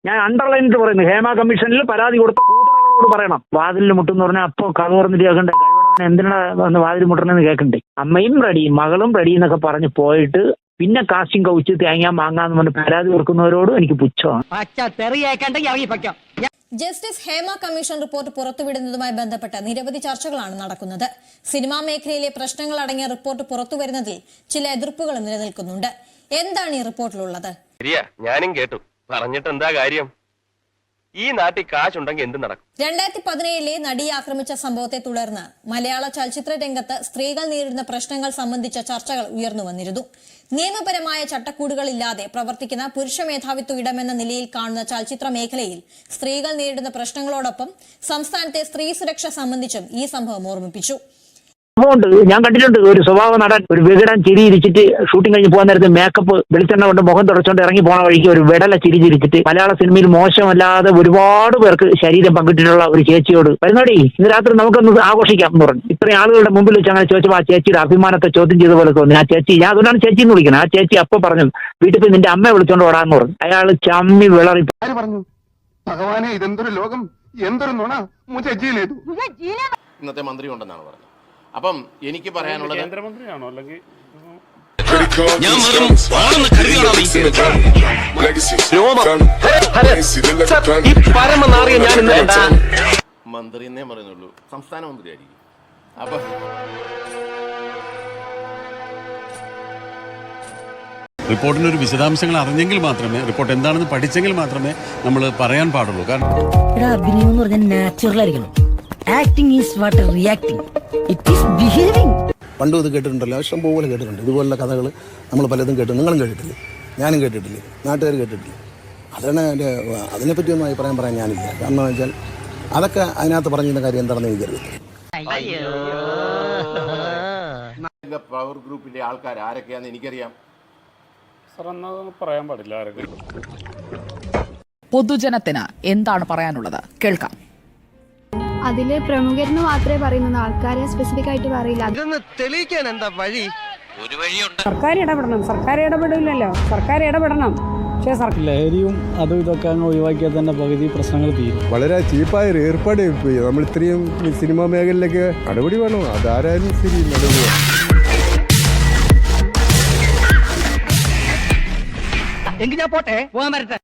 ഞാൻ അണ്ടർലൈനിട്ട് പറയുന്നു, ഹേമ കമ്മീഷനിൽ പരാതി കൊടുത്ത കൂതറകളോട് പറയണം. വാതിലിൽ മുട്ടെന്ന് പറഞ്ഞാൽ അപ്പോൾ കഥ തുറന്നിട്ട് കേൾക്കണ്ടേ, കഴിവടാൻ എന്തിനാ വന്ന് വാതിൽ മുട്ടണമെന്ന് കേൾക്കണ്ടേ. അമ്മയും റെഡി, മകളും റെഡി എന്നൊക്കെ പറഞ്ഞ് പോയിട്ട് പിന്നെ കാസ്റ്റിംഗ് കൗച്ച് തേങ്ങാൻ വാങ്ങാന്ന് പറഞ്ഞ് പരാതി കൊടുക്കുന്നവരോടും എനിക്ക് പുച്ഛമാണ്. ജസ്റ്റിസ് ഹേമ കമ്മീഷൻ റിപ്പോർട്ട് പുറത്തുവിടുന്നതുമായി ബന്ധപ്പെട്ട് നിരവധി ചർച്ചകളാണ് നടക്കുന്നത്. സിനിമാ മേഖലയിലെ പ്രശ്നങ്ങൾ അടങ്ങിയ റിപ്പോർട്ട് പുറത്തുവരുന്നതിൽ ചില എതിർപ്പുകൾ നിലനിൽക്കുന്നുണ്ട്. എന്താണ് ഈ റിപ്പോർട്ടിലുള്ളത്? ഞാനും കേട്ടു, പറഞ്ഞിട്ട് എന്താ കാര്യം? ഈ നാട്ടിൽ കാശുണ്ടെങ്കിൽ എന്ത് നടക്കും? 2017 നടിയെ ആക്രമിച്ച സംഭവത്തെ തുടർന്ന് മലയാള ചലച്ചിത്ര രംഗത്ത് സ്ത്രീകൾ നേരിടുന്ന പ്രശ്നങ്ങൾ സംബന്ധിച്ച ചർച്ചകൾ ഉയർന്നു വന്നിരുന്നു. നിയമപരമായ ചട്ടക്കൂടുകളില്ലാതെ പ്രവർത്തിക്കുന്ന പുരുഷ മേധാവിത്വ ഇടമെന്ന നിലയിൽ കാണുന്ന ചലച്ചിത്ര മേഖലയിൽ സ്ത്രീകൾ നേരിടുന്ന പ്രശ്നങ്ങളോടൊപ്പം സംസ്ഥാനത്തെ സ്ത്രീ സുരക്ഷ സംബന്ധിച്ചും ഈ സംഭവം ഓർമ്മിപ്പിച്ചു. ഉണ്ട്, ഞാൻ കണ്ടിട്ടുണ്ട്. ഒരു സ്വഭാവ നടൻ ഒരു വികടൻ ചിരിയിരിച്ചിട്ട് ഷൂട്ടിംഗ് കഴിഞ്ഞ് പോകാൻ നേരത്ത് മേക്കപ്പ് വെളിച്ചെണ്ണ കൊണ്ട് മുഖം തുടച്ചുകൊണ്ട് ഇറങ്ങി പോണ വഴിക്ക് ഒരു വിടല ചിരിച്ചിരിച്ചിട്ട് മലയാള സിനിമയിൽ മോശമല്ലാതെ ഒരുപാട് പേർക്ക് ശരീരം പങ്കിട്ടിട്ടുള്ള ഒരു ചേച്ചിയോട് വരുന്നോടി ഇന്ന് രാത്രി നമുക്കൊന്ന് ആഘോഷിക്കാം എന്ന് പറഞ്ഞു. ഇത്രയും ആളുകളുടെ മുമ്പിൽ വെച്ച് അങ്ങനെ ചോദിച്ചപ്പോൾ ആ ചേച്ചിയുടെ അഭിമാനത്തെ ചോദ്യം ചെയ്ത പോലെ തോന്നി. ആ ചേച്ചി, ഞാൻ അതുകൊണ്ടാണ് ചേച്ചി എന്ന് വിളിക്കുന്നത്. ആ ചേച്ചി അപ്പൊ പറഞ്ഞു, വീട്ടിൽ പോയി നിന്റെ അമ്മയെ വിളിച്ചോണ്ട് ഓടാന്ന് പറഞ്ഞു. അയാൾ ചമ്മി വിളറി പറഞ്ഞു, ഭഗവാനെ ഇതെന്തൊരു ലോകം, എന്തൊരു നുണ. ഇന്നത്തെ മന്ത്രി ഉണ്ടെന്നാണ് പറഞ്ഞത്. അപ്പം എനിക്ക് പറയാനുള്ളത്, കേന്ദ്രമന്ത്രിയാണോ അല്ലെങ്കിൽ മന്ത്രി എന്നേ പറയുന്നുള്ളൂ, സംസ്ഥാന മന്ത്രി ആയിരിക്കും. അപ്പൊ റിപ്പോർട്ടിന്റെ ഒരു വിശദാംശങ്ങൾ അറിഞ്ഞെങ്കിൽ മാത്രമേ, റിപ്പോർട്ട് എന്താണെന്ന് പഠിച്ചെങ്കിൽ മാത്രമേ നമ്മൾ പറയാൻ പാടുള്ളൂ. കാരണം അഭിനയം എന്ന് പറഞ്ഞാൽ നാച്ചുറൽ ആയിരിക്കണം. Acting is what reacting, it is behaving. പണ്ടും ഇത് കേട്ടിട്ടുണ്ടല്ലോ, ഇഷ്ടം പോലെ കേട്ടിട്ടുണ്ട്. ഇതുപോലുള്ള കഥകൾ നമ്മൾ പലതും കേട്ടു. നിങ്ങളും കേട്ടിട്ടില്ലേ? ഞാനും കേട്ടിട്ടില്ലേ? നാട്ടുകാർ കേട്ടിട്ടില്ലേ? അതാണ് എൻ്റെ, അതിനെപ്പറ്റിയൊന്നും അഭിപ്രായം പറയാൻ ഞാനില്ല. കാരണം എന്ന് വെച്ചാൽ അതൊക്കെ അതിനകത്ത് പറഞ്ഞിരുന്ന കാര്യം എന്താണെന്ന് എനിക്കറിയില്ല. പവർ ഗ്രൂപ്പിന്റെ ആൾക്കാർ ആരൊക്കെയാണെന്ന് എനിക്കറിയാം. പറയാൻ പാടില്ല ആരൊക്കെ. പൊതുജനത്തിന് എന്താണ് പറയാനുള്ളത് കേൾക്കാം. അതില് പ്രമുഖരെന്ന് മാത്രമേ പറയുന്നത്, ആൾക്കാരെ സ്പെസിഫിക് ആയിട്ട് പറയില്ല. തെളിയിക്കാൻ എന്താ വഴി? ഒരു വഴിയുണ്ട്. സർക്കാർ ഇടപെടണം. സർക്കാർ ഇടപെടില്ലല്ലോ, സർക്കാർ ഇടപെടണം. പക്ഷേ ലഹരിയും അതും ഇതൊക്കെ അങ്ങ് ഒഴിവാക്കിയാൽ തന്നെ പകുതി പ്രശ്നങ്ങൾ തീരും. വളരെ ചീപ്പായ ഒരു ഏർപ്പാട് നമ്മൾ ഇത്രയും സിനിമാ മേഖലയിലൊക്കെ നടപടി വേണം. അതാരായാലും ശരി നടപടി വേണം. എങ്കിൽ ഞാൻ പോട്ടെ, പോകാൻ വരട്ടെ.